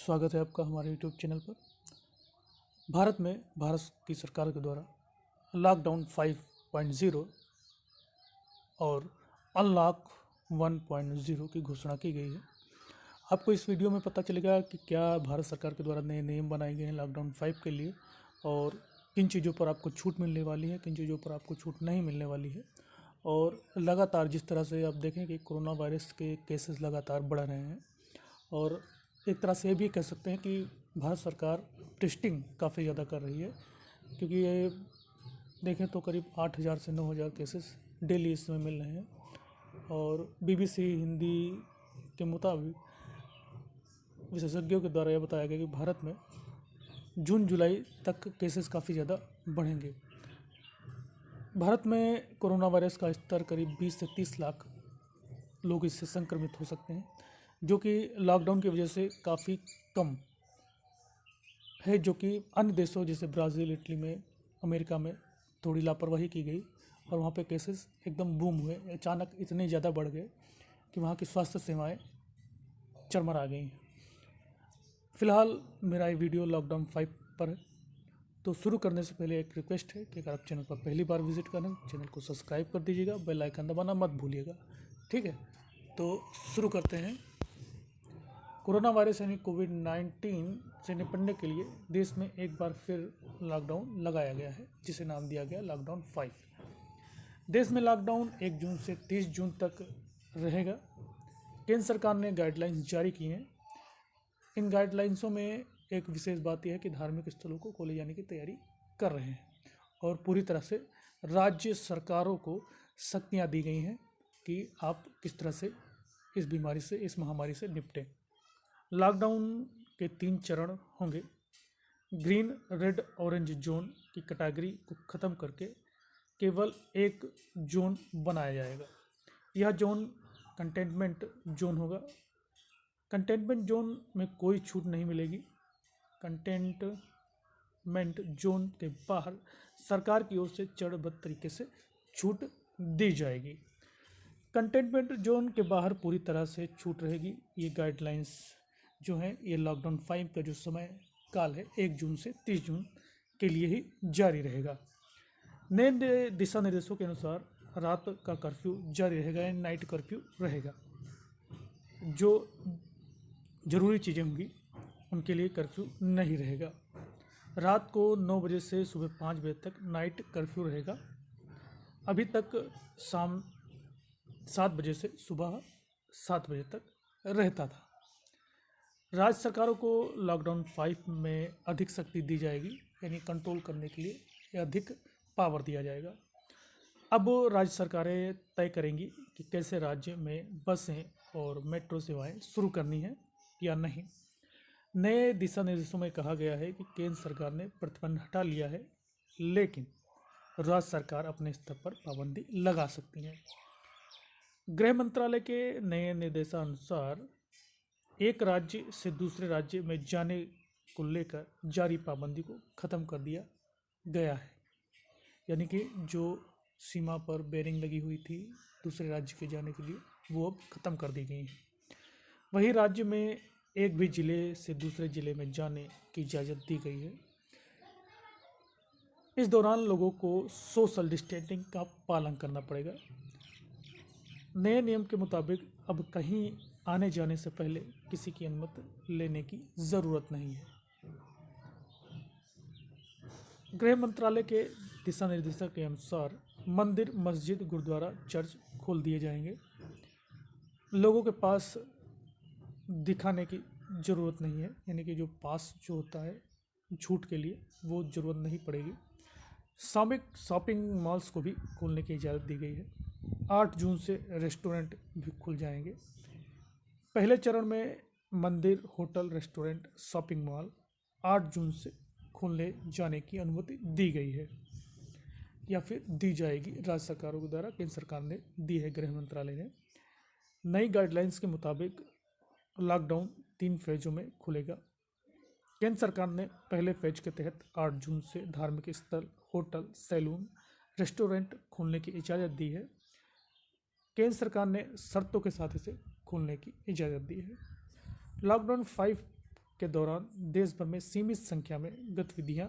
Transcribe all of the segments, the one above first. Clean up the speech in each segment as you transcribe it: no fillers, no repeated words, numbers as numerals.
स्वागत है आपका हमारे यूट्यूब चैनल पर। भारत की सरकार के द्वारा लॉकडाउन 5.0 और अनलॉक 1.0 की घोषणा की गई है। आपको इस वीडियो में पता चलेगा कि क्या भारत सरकार के द्वारा नए नियम बनाए गए हैं लॉकडाउन 5 के लिए और किन चीज़ों पर आपको छूट मिलने वाली है, किन चीज़ों पर आपको छूट नहीं मिलने वाली है। और लगातार जिस तरह से आप देखें कि कोरोना वायरस के केसेस लगातार बढ़ रहे हैं और एक तरह से ये भी कह सकते हैं कि भारत सरकार टेस्टिंग काफ़ी ज़्यादा कर रही है, क्योंकि ये देखें तो करीब 8,000 से 9,000 केसेस डेली इस समय मिल रहे हैं। और BBC हिंदी के मुताबिक विशेषज्ञों के द्वारा यह बताया गया कि भारत में जून जुलाई तक केसेस काफ़ी ज़्यादा बढ़ेंगे। भारत में कोरोना वायरस का स्तर करीब 20 से 30 लाख लोग इससे संक्रमित हो सकते हैं, जो कि लॉकडाउन की वजह से काफ़ी कम है, जो कि अन्य देशों जैसे ब्राज़ील, इटली में, अमेरिका में थोड़ी लापरवाही की गई और वहाँ पे केसेस एकदम बूम हुए, अचानक इतने ज़्यादा बढ़ गए कि वहाँ की स्वास्थ्य सेवाएं चरमरा गई हैं। फ़िलहाल मेरा ये वीडियो लॉकडाउन 5 पर है, तो शुरू करने से पहले एक रिक्वेस्ट है कि अगर आप चैनल पर पहली बार विजिट करें, चैनल को सब्सक्राइब कर दीजिएगा, बेल आइकन दबाना मत भूलिएगा, ठीक है। तो शुरू करते हैं। कोरोना वायरस यानी कोविड-19 से निपटने के लिए देश में एक बार फिर लॉकडाउन लगाया गया है, जिसे नाम दिया गया लॉकडाउन 5। देश में लॉकडाउन 1 जून से 30 जून तक रहेगा। केंद्र सरकार ने गाइडलाइंस जारी की हैं। इन गाइडलाइंसों में एक विशेष बात यह है कि धार्मिक स्थलों को खोले जाने की तैयारी कर रहे हैं और पूरी तरह से राज्य सरकारों को शक्तियाँ दी गई हैं कि आप किस तरह से इस बीमारी से, इस महामारी से निपटें। लॉकडाउन के 3 चरण होंगे। ग्रीन, रेड, ऑरेंज जोन की कैटेगरी को ख़त्म करके केवल एक जोन बनाया जाएगा। यह जोन कंटेनमेंट जोन होगा। कंटेनमेंट जोन में कोई छूट नहीं मिलेगी। कंटेनमेंट जोन के बाहर सरकार की ओर से चरणबद्ध तरीके से छूट दी जाएगी। कंटेनमेंट जोन के बाहर पूरी तरह से छूट रहेगी। ये गाइडलाइंस जो है ये लॉकडाउन 5 का जो समय काल है 1 जून से 30 जून के लिए ही जारी रहेगा। नए दिशा निर्देशों के अनुसार रात का कर्फ्यू जारी रहेगा या नाइट कर्फ्यू रहेगा। जो ज़रूरी चीज़ें होंगी उनके लिए कर्फ्यू नहीं रहेगा। रात को 9 बजे से सुबह 5 बजे तक नाइट कर्फ्यू रहेगा। अभी तक शाम 7 बजे से सुबह 7 बजे तक रहता था। राज्य सरकारों को लॉकडाउन 5 में अधिक शक्ति दी जाएगी, यानी कंट्रोल करने के लिए अधिक पावर दिया जाएगा। अब राज्य सरकारें तय करेंगी कि कैसे राज्य में बसें और मेट्रो सेवाएं शुरू करनी है या नहीं। नए दिशा निर्देशों में कहा गया है कि केंद्र सरकार ने प्रतिबंध हटा लिया है, लेकिन राज्य सरकार अपने स्तर पर पाबंदी लगा सकती है। गृह मंत्रालय के नए निर्देशानुसार एक राज्य से दूसरे राज्य में जाने को लेकर जारी पाबंदी को ख़त्म कर दिया गया है, यानी कि जो सीमा पर बैरिंग लगी हुई थी दूसरे राज्य के जाने के लिए, वो अब ख़त्म कर दी गई है। वही राज्य में एक भी ज़िले से दूसरे ज़िले में जाने की इजाज़त दी गई है। इस दौरान लोगों को सोशल डिस्टेंसिंग का पालन करना पड़ेगा। नए नियम के मुताबिक अब कहीं आने जाने से पहले किसी की अनुमति लेने की ज़रूरत नहीं है। गृह मंत्रालय के दिशा निर्देशों के अनुसार मंदिर, मस्जिद, गुरुद्वारा, चर्च खोल दिए जाएंगे। लोगों के पास दिखाने की ज़रूरत नहीं है, यानी कि जो पास जो होता है छूट के लिए वो ज़रूरत नहीं पड़ेगी। सामूहिक शॉपिंग मॉल्स को भी खोलने की इजाज़त दी गई है। 8 जून से रेस्टोरेंट भी खुल जाएंगे। पहले चरण में मंदिर, होटल, रेस्टोरेंट, शॉपिंग मॉल 8 जून से खोलने जाने की अनुमति दी गई है या फिर दी जाएगी राज्य सरकारों के द्वारा। केंद्र सरकार ने दी है, गृह मंत्रालय ने। नई गाइडलाइंस के मुताबिक लॉकडाउन 3 फेज़ों में खुलेगा। केंद्र सरकार ने पहले फेज के तहत 8 जून से धार्मिक स्थल, होटल, सैलून, रेस्टोरेंट खोलने की इजाज़त दी है। केंद्र सरकार ने शर्तों के साथ इसे खोलने की इजाज़त दी है। लॉकडाउन 5 के दौरान देश भर में सीमित संख्या में गतिविधियां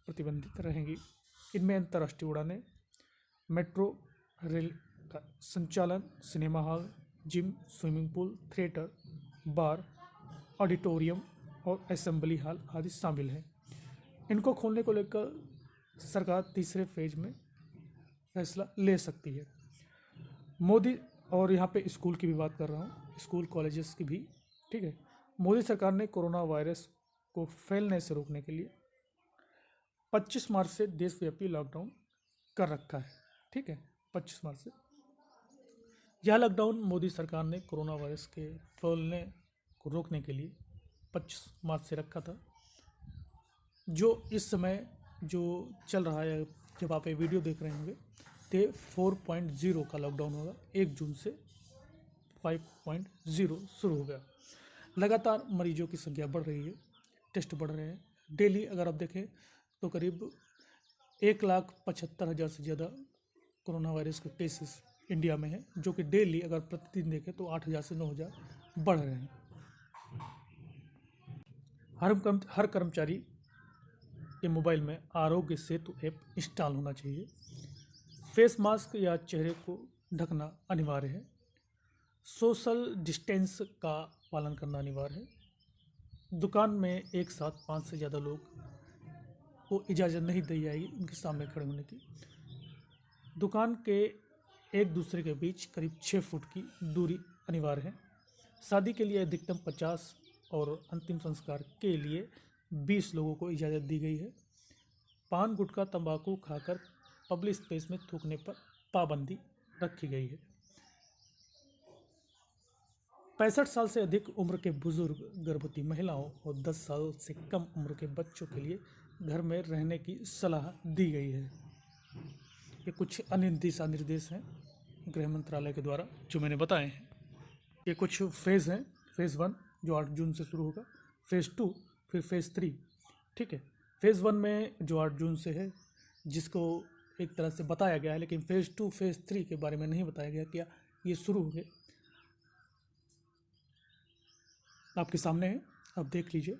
प्रतिबंधित रहेंगी। इनमें अंतर्राष्ट्रीय उड़ानें, मेट्रो रेल का संचालन, cinema hall, gym, swimming pool, theatre, bar, auditorium और असेंबली हॉल आदि शामिल हैं। इनको खोलने को लेकर सरकार तीसरे फेज में फैसला ले सकती है। मोदी, और यहाँ पे स्कूल की भी बात कर रहा हूँ, स्कूल कॉलेजेस की भी, ठीक है। मोदी सरकार ने कोरोना वायरस को फैलने से रोकने के लिए 25 मार्च से देशव्यापी लॉकडाउन कर रखा है, ठीक है। 25 मार्च से यह लॉकडाउन मोदी सरकार ने कोरोना वायरस के फैलने को रोकने के लिए 25 मार्च से रखा था। जो इस समय जो चल रहा है, जब आप ये वीडियो देख रहे होंगे, तो 4.0 का लॉकडाउन होगा। 1 जून से 5.0 शुरू हो गया। लगातार मरीजों की संख्या बढ़ रही है, टेस्ट बढ़ रहे हैं। डेली अगर आप देखें तो करीब 1,75,000 से ज़्यादा कोरोना वायरस के केसेस इंडिया में हैं, जो कि डेली अगर प्रतिदिन देखें तो 8,000 से 9,000 बढ़ रहे हैं। हर कर्मचारी के मोबाइल में आरोग्य सेतु ऐप इंस्टॉल होना चाहिए। फेस मास्क या चेहरे को ढकना अनिवार्य है। सोशल डिस्टेंस का पालन करना अनिवार्य है। दुकान में एक साथ 5 से ज़्यादा लोग को इजाज़त नहीं दी जाएगी उनके सामने खड़े होने की। दुकान के एक दूसरे के बीच करीब 6 फुट की दूरी अनिवार्य है। शादी के लिए अधिकतम 50 और अंतिम संस्कार के लिए 20 लोगों को इजाज़त दी गई है। पान, गुटखा, तंबाकू खाकर पब्लिक स्पेस में थूकने पर पाबंदी रखी गई है। 65 साल से अधिक उम्र के बुजुर्ग, गर्भवती महिलाओं और 10 साल से कम उम्र के बच्चों के लिए घर में रहने की सलाह दी गई है। ये कुछ अन्य दिशा निर्देश हैं गृह मंत्रालय के द्वारा जो मैंने बताए हैं। ये कुछ फेज़ हैं। फेज़ 1 जो 8 जून से शुरू होगा, फेज़ 2, फिर फेज़ 3, ठीक है। फेज़ 1 में जो 8 जून से है, जिसको एक तरह से बताया गया है, लेकिन फेज़ 2, फेज़ 3 के बारे में नहीं बताया गया क्या ये शुरू हो गए। आपके सामने है, आप देख लीजिए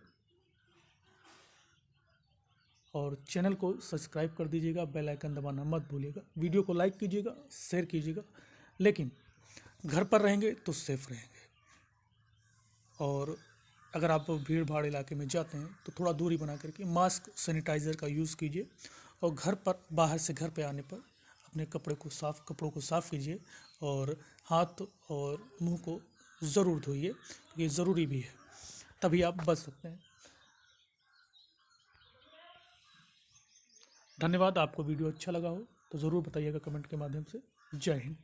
और चैनल को सब्सक्राइब कर दीजिएगा, बेल आइकन दबाना मत भूलिएगा। वीडियो को लाइक कीजिएगा, शेयर कीजिएगा, लेकिन घर पर रहेंगे तो सेफ रहेंगे। और अगर आप भीड़ भाड़ इलाके में जाते हैं तो थोड़ा दूरी बना करके मास्क, सैनिटाइज़र का यूज़ कीजिए। और घर पर, बाहर से घर पे आने पर अपने कपड़ों को साफ़ कीजिए और हाथ और मुंह को ज़रूर धोइए, ये ज़रूरी भी है, तभी आप बच सकते हैं। धन्यवाद। आपको वीडियो अच्छा लगा हो तो ज़रूर बताइएगा कमेंट के माध्यम से। जय हिंद।